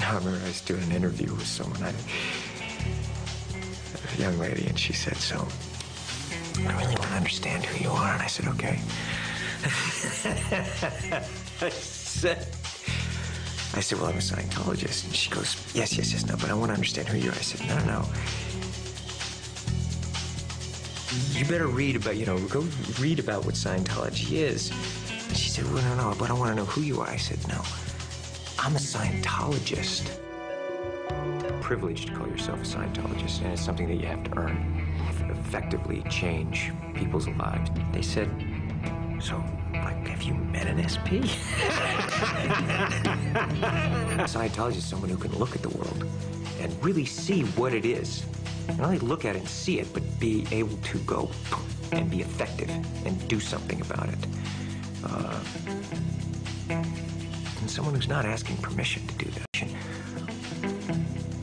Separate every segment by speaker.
Speaker 1: I remember I was doing an interview with someone, a young lady, and she said, so, I really want to understand who you are. And I said, okay. I said, well, I'm a Scientologist. And she goes, yes, no, but I want to understand who you are. I said, no. You better read about, go read about what Scientology is. And she said, well, no, but I want to know who you are. I said, no, I'm a Scientologist. Privileged to call yourself a Scientologist, and it's something that you have to earn. Effectively change people's lives. They said, so, like, have you met an SP? A Scientologist is someone who can look at the world and really see what it is. Not only look at it and see it, but be able to go and be effective and do something about it. And someone who's not asking permission to do that.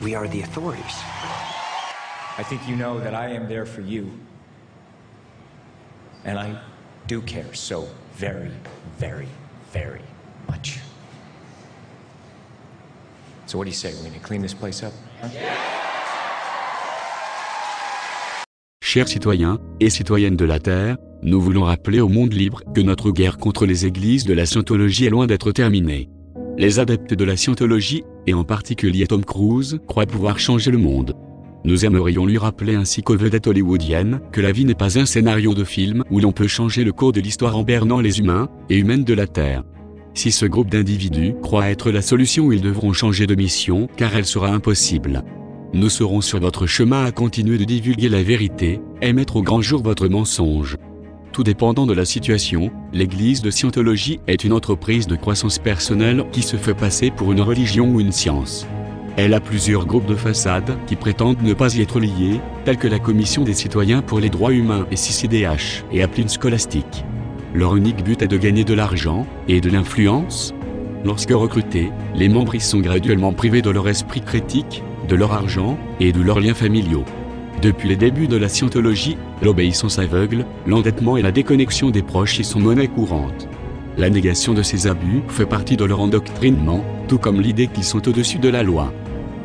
Speaker 1: We are the authorities.
Speaker 2: I think you know that I am there for you. And I do care so very, very, very much. So what do you say? We're gonna clean this place up? Huh?
Speaker 3: Chers citoyens et citoyennes de la Terre, nous voulons rappeler au monde libre que notre guerre contre les églises de la Scientologie est loin d'être terminée. Les adeptes de la Scientologie, et en particulier Tom Cruise, croient pouvoir changer le monde. Nous aimerions lui rappeler ainsi qu'aux vedettes hollywoodiennes que la vie n'est pas un scénario de film où l'on peut changer le cours de l'histoire en bernant les humains et humaines de la Terre. Si ce groupe d'individus croit être la solution, ils devront changer de mission car elle sera impossible. Nous serons sur votre chemin à continuer de divulguer la vérité et mettre au grand jour votre mensonge. Tout dépendant de la situation, l'église de Scientologie est une entreprise de croissance personnelle qui se fait passer pour une religion ou une science. Elle a plusieurs groupes de façade qui prétendent ne pas y être liés, tels que la Commission des citoyens pour les droits humains et CCDH et Appelin Scholastique. Leur unique but est de gagner de l'argent et de l'influence. Lorsque recrutés, les membres y sont graduellement privés de leur esprit critique, de leur argent et de leurs liens familiaux. Depuis les débuts de la Scientologie, l'obéissance aveugle, l'endettement et la déconnexion des proches y sont monnaie courante. La négation de ces abus fait partie de leur endoctrinement, tout comme l'idée qu'ils sont au-dessus de la loi.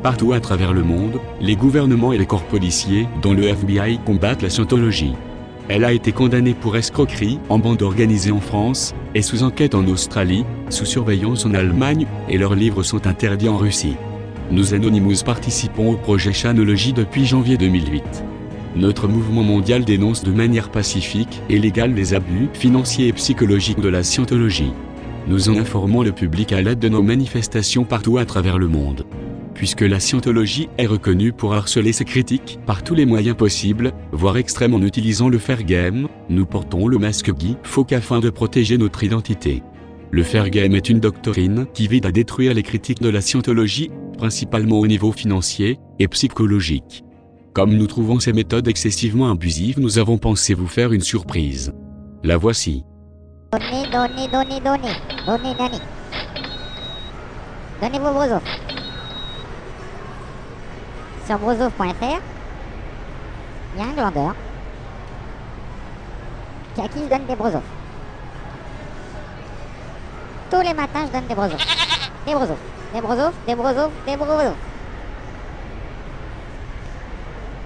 Speaker 3: Partout à travers le monde, les gouvernements et les corps policiers, dont le FBI, combattent la Scientologie. Elle a été condamnée pour escroquerie en bande organisée en France, et sous enquête en Australie, sous surveillance en Allemagne, et leurs livres sont interdits en Russie. Nous Anonymous participons au projet Chanologie depuis janvier 2008. Notre mouvement mondial dénonce de manière pacifique et légale les abus financiers et psychologiques de la Scientologie. Nous en informons le public à l'aide de nos manifestations partout à travers le monde. Puisque la Scientologie est reconnue pour harceler ses critiques par tous les moyens possibles, voire extrêmes en utilisant le fair game, nous portons le masque Guy Fawkes afin de protéger notre identité. Le fair game est une doctrine qui vise à détruire les critiques de la Scientologie, principalement au niveau financier et psychologique. Comme nous trouvons ces méthodes excessivement abusives, nous avons pensé vous faire une surprise. La voici.
Speaker 4: Donnez. Donnez vos brosofs. Sur brosof.fr, il y a un glandeur à qui je donne des brosofs. Tous les matins, je donne des brosofs. Des brosofs.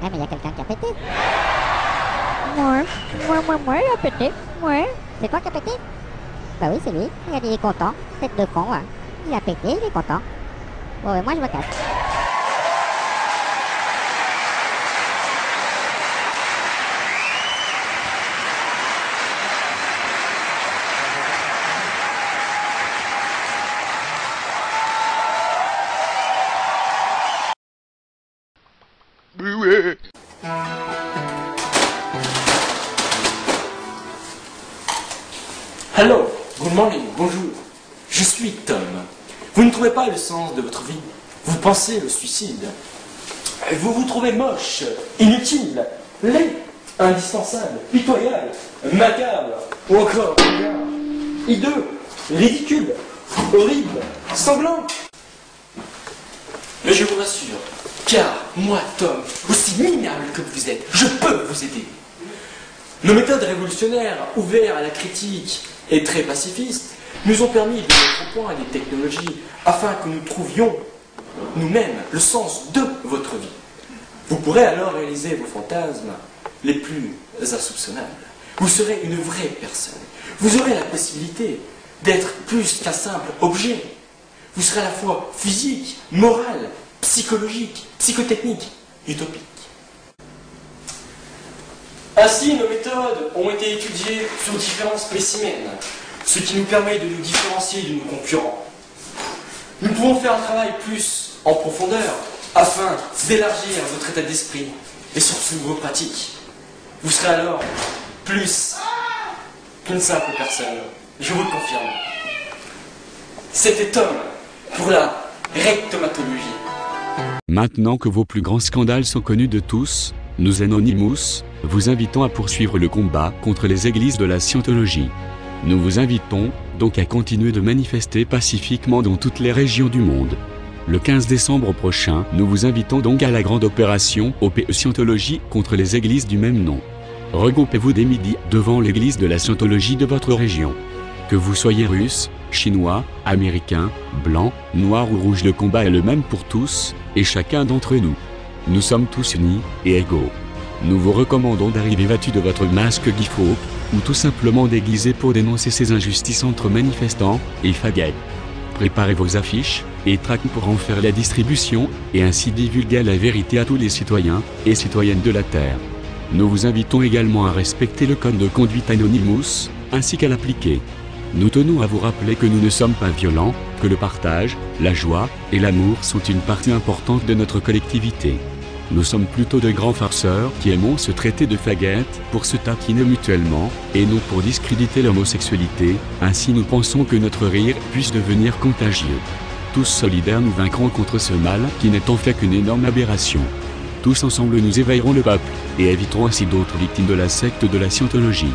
Speaker 4: Ah, mais il y a quelqu'un qui a pété. Moi, il a pété. Ouais. C'est toi qui a pété? Bah oui, c'est lui. Regarde, il est content. Tête de con, ouais. Il a pété, il est content. Bon, mais moi, je me casse.
Speaker 5: Hello, good morning, bonjour. Je suis Tom. Vous ne trouvez pas le sens de votre vie. Vous pensez le suicide. Vous vous trouvez moche, inutile, laid, indispensable, pitoyable, macabre, ou encore hideux, ridicule, horrible, sanglant. Mais je vous rassure, car moi, Tom, aussi minable que vous êtes, je peux vous aider. Nos méthodes révolutionnaires, ouvertes à la critique et très pacifistes, nous ont permis de mettre au point des technologies afin que nous trouvions nous-mêmes le sens de votre vie. Vous pourrez alors réaliser vos fantasmes les plus insoupçonnables. Vous serez une vraie personne. Vous aurez la possibilité d'être plus qu'un simple objet. Vous serez à la fois physique, moral, psychologique, psychotechnique, utopique. Ainsi, nos méthodes ont été étudiées sur différents spécimens, ce qui nous permet de nous différencier de nos concurrents. Nous pouvons faire un travail plus en profondeur afin d'élargir votre état d'esprit et surtout vos pratiques. Vous serez alors plus qu'une simple personne, je vous le confirme. C'était Tom pour la rectomatologie.
Speaker 3: Maintenant que vos plus grands scandales sont connus de tous, nous Anonymous vous invitons à poursuivre le combat contre les églises de la scientologie. Nous vous invitons donc à continuer de manifester pacifiquement dans toutes les régions du monde. Le 15 décembre prochain, nous vous invitons donc à la grande opération OPE Scientologie contre les églises du même nom. Regroupez-vous dès midi devant l'église de la scientologie de votre région. Que vous soyez russe, chinois, américain, blanc, noir ou rouge, le combat est le même pour tous et chacun d'entre nous. Nous sommes tous unis et égaux. Nous vous recommandons d'arriver vêtu de votre masque Guy Fawkes ou tout simplement déguisé pour dénoncer ces injustices entre manifestants et faggots. Préparez vos affiches et tracts pour en faire la distribution et ainsi divulguer la vérité à tous les citoyens et citoyennes de la Terre. Nous vous invitons également à respecter le code de conduite Anonymous ainsi qu'à l'appliquer. Nous tenons à vous rappeler que nous ne sommes pas violents, que le partage, la joie et l'amour sont une partie importante de notre collectivité. Nous sommes plutôt de grands farceurs qui aimons se traiter de faggots pour se taquiner mutuellement et non pour discréditer l'homosexualité. Ainsi nous pensons que notre rire puisse devenir contagieux. Tous solidaires nous vaincrons contre ce mal qui n'est en fait qu'une énorme aberration. Tous ensemble nous éveillerons le peuple et éviterons ainsi d'autres victimes de la secte de la scientologie.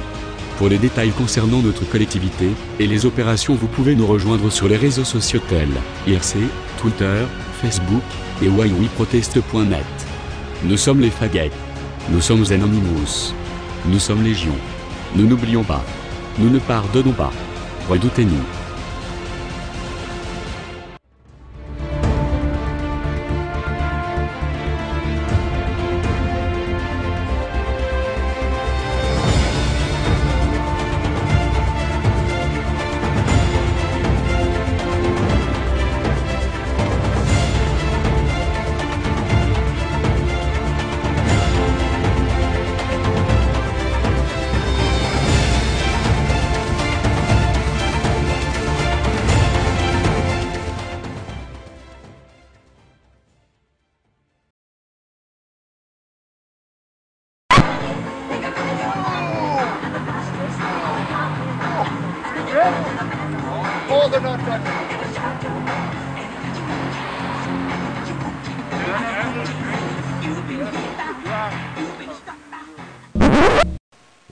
Speaker 3: Pour les détails concernant notre collectivité et les opérations, vous pouvez nous rejoindre sur les réseaux sociaux tels IRC, Twitter, Facebook et whyweproteste.net. Nous sommes les faggots. Nous sommes Anonymous. Nous sommes Légion. Nous n'oublions pas. Nous ne pardonnons pas. Redoutez-nous.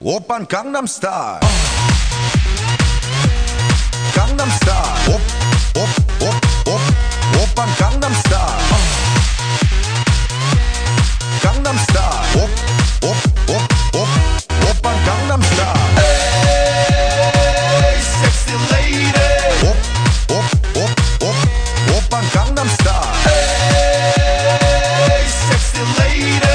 Speaker 6: 오빤 강남스타일 강남스타일 오빤 강남스타일 강남스타일 오빤 강남스타일 에이 섹시 레이디 오빤 강남스타일 에이 섹시 레이디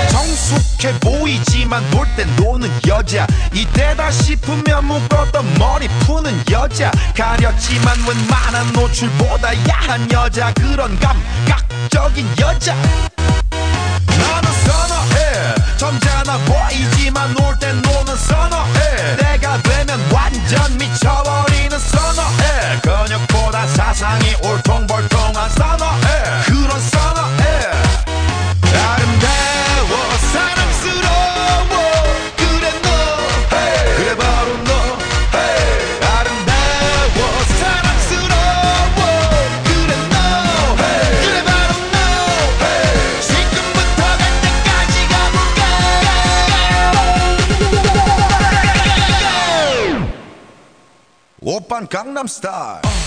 Speaker 6: 정숙해 보이지만 놀 땐 노는 여자 이때다 싶으면 묶었던 머리 푸는 여자 가렸지만 웬만한 노출보다 야한 여자 그런 감각적인 여자 나는 선어해 점잖아 보이지만 놀 땐 노는 선어해 내가 되면 완전 미쳐버리는 선어해 근육보다 사상이 울퉁불퉁한 선어해 그런 선어해 아름다워 사랑스러워 그래 너 hey. 그래 바로 너 hey. 아름다워 사랑스러워 그래 너 hey. 그래 바로 너 hey. 지금부터 갈 때까지 가볼까 오빤 강남스타일